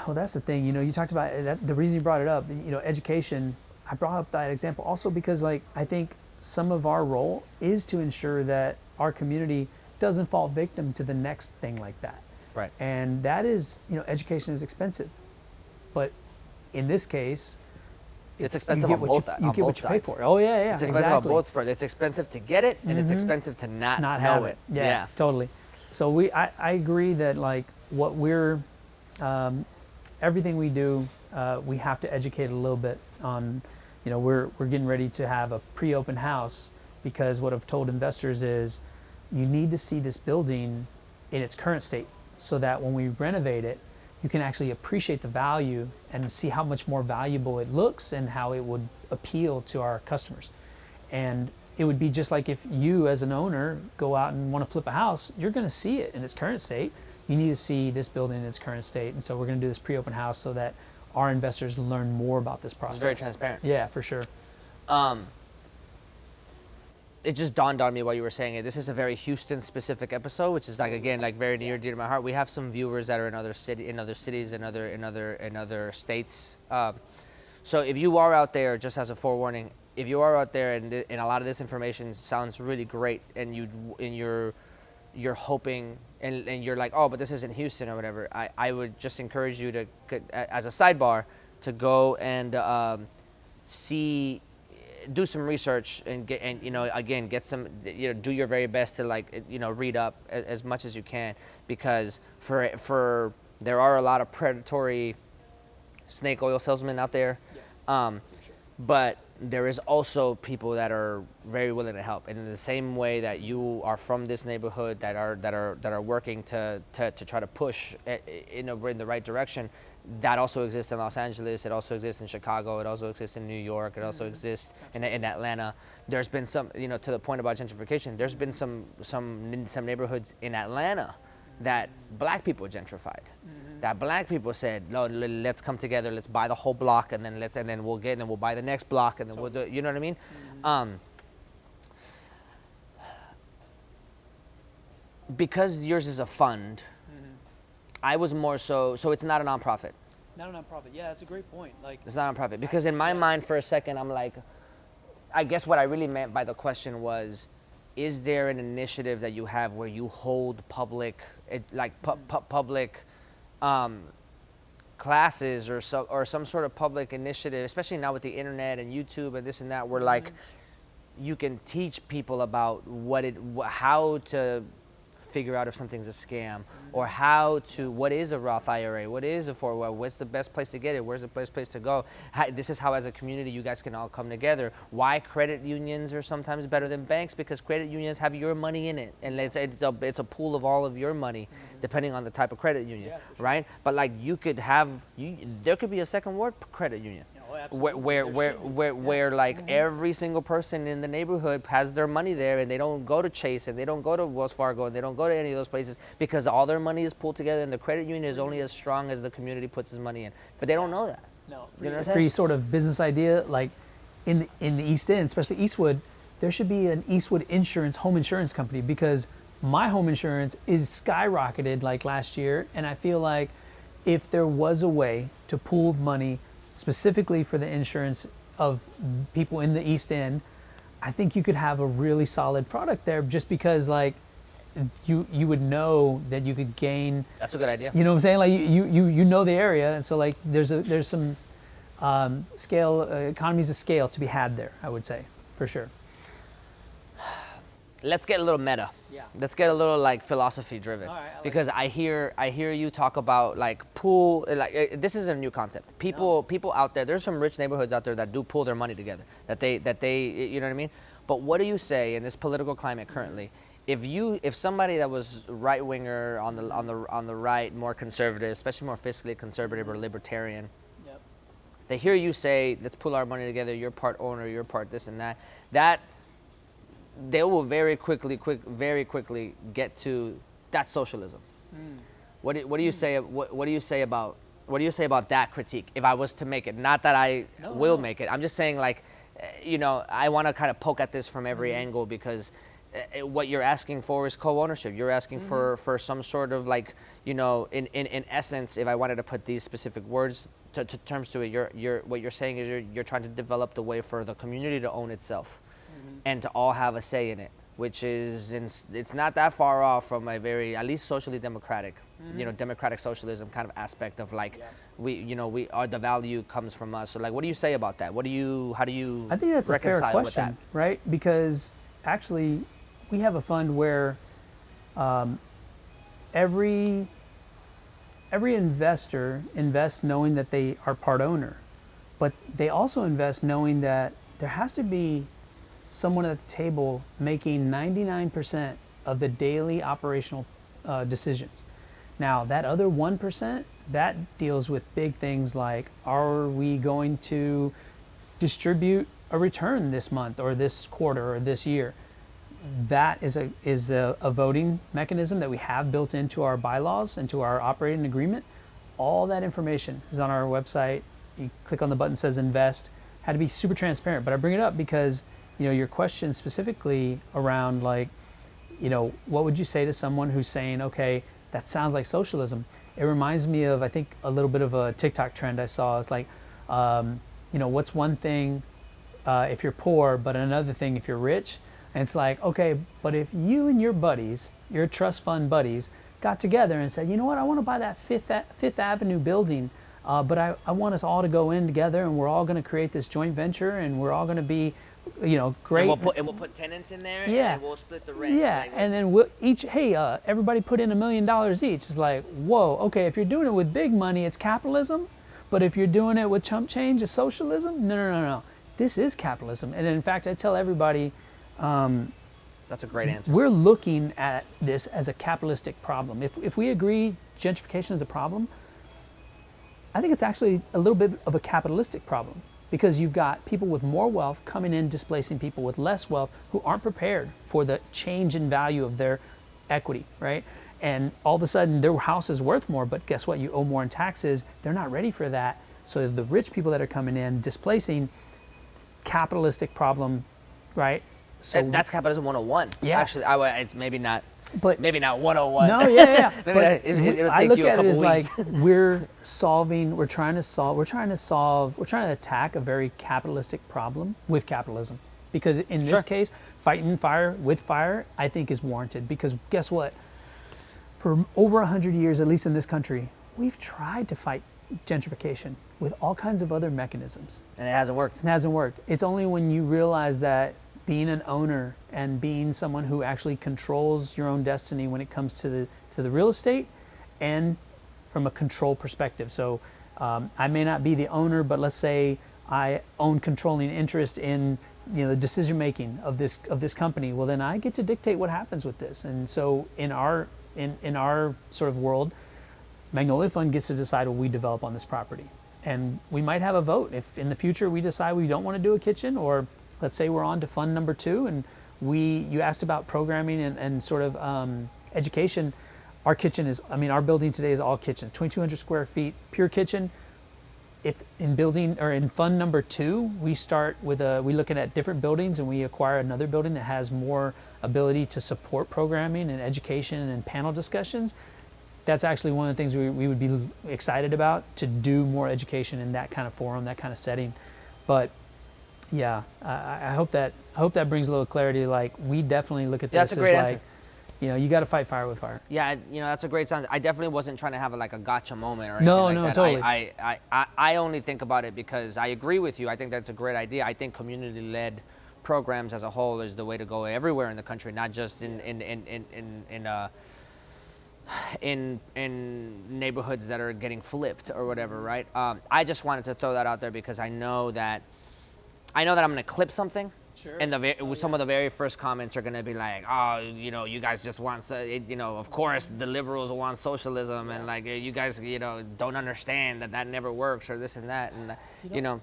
Well, that's the thing. You talked about that. The reason you brought it up, education. I brought up that example also because, like, I think some of our role is to ensure that our community doesn't fall victim to the next thing like that. Right. And that is, education is expensive, but in this case, it's expensive you on get both what you, you get what you pay sides. for. Oh yeah, It's expensive exactly. on both parts. It's expensive to get it, and it's expensive to not know have it. Yeah, totally. So I agree that, like, what we're everything we do, we have to educate a little bit on. We're getting ready to have a pre-open house because what I've told investors is you need to see this building in its current state so that when we renovate it, you can actually appreciate the value and see how much more valuable it looks and how it would appeal to our customers. And it would be just like if you as an owner go out and want to flip a house, you're going to see it in its current state. You need to see this building in its current state. And so we're going to do this pre-open house so that our investors learn more about this process. It's very transparent. Yeah, for sure. It just dawned on me while you were saying it. This is a very Houston-specific episode, which is, like, again, like, very near and dear to my heart. We have some viewers that are in other cities, in other states. So if you are out there, just as a forewarning, if you are out there and a lot of this information sounds really great, and you're hoping and you're like, oh, but this isn't Houston or whatever, I would just encourage you to, as a sidebar, to go and do some research and get some, do your very best to, like, read up as much as you can, because for there are a lot of predatory snake oil salesmen out there. But there is also people that are very willing to help, and in the same way that you are from this neighborhood that are working to try to push in the right direction, that also exists in Los Angeles. It also exists in Chicago. It also exists in New York. It also exists in Atlanta. There's been some, to the point about gentrification, there's been some neighborhoods in Atlanta that black people gentrified. That black people said, no, let's come together, let's buy the whole block, and then we'll buy the next block, and then we'll do, you know what I mean? Because yours is a fund, I was more so it's not a nonprofit. Not a nonprofit. Yeah, that's a great point. Like, it's not a nonprofit, because in my mind for a second, I'm like, I guess what I really meant by the question was, is there an initiative that you have where you hold public, public classes or some sort of public initiative, especially now with the internet and YouTube and this and that, where, like, you can teach people about how to figure out if something's a scam, or what is a Roth IRA, what is a 401, what's the best place to get it, where's the best place to go, this is how as a community you guys can all come together, why credit unions are sometimes better than banks, because credit unions have your money in it, and it's a pool of all of your money, depending on the type of credit union, right? But, like, there could be a second ward credit union. Where like every single person in the neighborhood has their money there, and they don't go to Chase, and they don't go to Wells Fargo, and they don't go to any of those places, because all their money is pulled together, and the credit union is only as strong as the community puts its money in. But they don't know that. No, you know free sort of business idea, like in the East End, especially Eastwood, there should be an Eastwood home insurance company, because my home insurance is skyrocketed like last year, and I feel like if there was a way to pool money specifically for the insurance of people in the East End, I think you could have a really solid product there, just because, like, you would know that you could gain. That's a good idea. You know what I'm saying? Like, you know the area, and so, like, there's some economies of scale to be had there, I would say, for sure. Let's get a little meta. Yeah. Let's get a little, like, philosophy driven. All right, because I hear you talk about, like, pool, like, this is a new concept. People out there, there's some rich neighborhoods out there that do pool their money together. That they you know what I mean? But what do you say in this political climate currently? If somebody that was right winger on the right, more conservative, especially more fiscally conservative or libertarian, they hear you say, let's pool our money together, you're part owner, you're part this and that, they will very quickly get to that socialism. What do you say? What do you say about that critique? If I was to make it, not that I will make it. I'm just saying, like, I want to kind of poke at this from every angle, because what you're asking for is co-ownership. You're asking for some sort of like, in essence, if I wanted to put these specific words to terms to it, you're what you're saying is you're trying to develop the way for the community to own itself, and to all have a say in it, which is it's not that far off from a very, at least socially democratic, democratic socialism kind of aspect of like, we are, the value comes from us. So like, what do you say about that? How do you I think that's a fair reconcile with question, that? right? Because actually, we have a fund where every investor invests knowing that they are part owner, but they also invest knowing that there has to be someone at the table making 99% of the daily operational decisions. Now, that other 1%, that deals with big things like, are we going to distribute a return this month or this quarter or this year? That is a voting mechanism that we have built into our bylaws, into our operating agreement. All that information is on our website. You click on the button that says invest. Had to be super transparent, but I bring it up because your question specifically around like, what would you say to someone who's saying, okay, that sounds like socialism? It reminds me of, I think, a little bit of a TikTok trend I saw. It's like, what's one thing if you're poor, but another thing if you're rich? And it's like, okay, but if you and your buddies, your trust fund buddies, got together and said, you know what, I want to buy that Fifth Avenue building, but I want us all to go in together, and we're all going to create this joint venture, and we're all going to be, great. And we'll put tenants in there, yeah, and we'll split the rent. Yeah, like, and then we'll each, everybody put in $1 million each. It's like, whoa, okay, if you're doing it with big money, it's capitalism, but if you're doing it with chump change, it's socialism? No. This is capitalism. And in fact, I tell everybody, that's a great answer. we're looking at this as a capitalistic problem. If we agree gentrification is a problem, I think it's actually a little bit of a capitalistic problem, because you've got people with more wealth coming in, displacing people with less wealth who aren't prepared for the change in value of their equity, right? And all of a sudden their house is worth more, but guess what? You owe more in taxes. They're not ready for that. So the rich people that are coming in, displacing, capitalistic problem, right? So that's capitalism 101. Yeah. Actually, it's maybe not 101. No, yeah. Maybe But it'll I take look you a at it couple as weeks. like we're trying to attack a very capitalistic problem with capitalism. Because in this Sure. case, fighting fire with fire, I think, is warranted. Because guess what? For over 100 years, at least in this country, we've tried to fight gentrification with all kinds of other mechanisms. And it hasn't worked. It hasn't worked. It's only when you realize that being an owner and being someone who actually controls your own destiny when it comes to the real estate, and from a control perspective. So I may not be the owner, but let's say I own controlling interest in the decision making of this company. Well, then I get to dictate what happens with this. And so in our sort of world, Magnolia Fund gets to decide what we develop on this property. And we might have a vote if in the future we decide we don't want to do a kitchen, or let's say we're on to fund number 2 and you asked about programming and sort of education. Our kitchen our building today is all kitchen, 2,200 square feet, pure kitchen. If in fund number 2, we start with we looking at different buildings, and we acquire another building that has more ability to support programming and education and panel discussions. That's actually one of the things we would be excited about, to do more education in that kind of forum, that kind of setting. But yeah, I hope that brings a little clarity. Like, we definitely look at this as like, answer. You got to fight fire with fire. Yeah, that's a great sound. I definitely wasn't trying to have a gotcha moment or anything No, like no, that. totally. I only think about it because I agree with you. I think that's a great idea. I think community-led programs as a whole is the way to go everywhere in the country, not just in neighborhoods that are getting flipped or whatever, right? I just wanted to throw that out there because I know that I'm going to clip something. Sure. And some of the very first comments are going to be like, oh, you guys just want, of course the liberals want socialism, and like, you guys, don't understand that never works, or this and that, and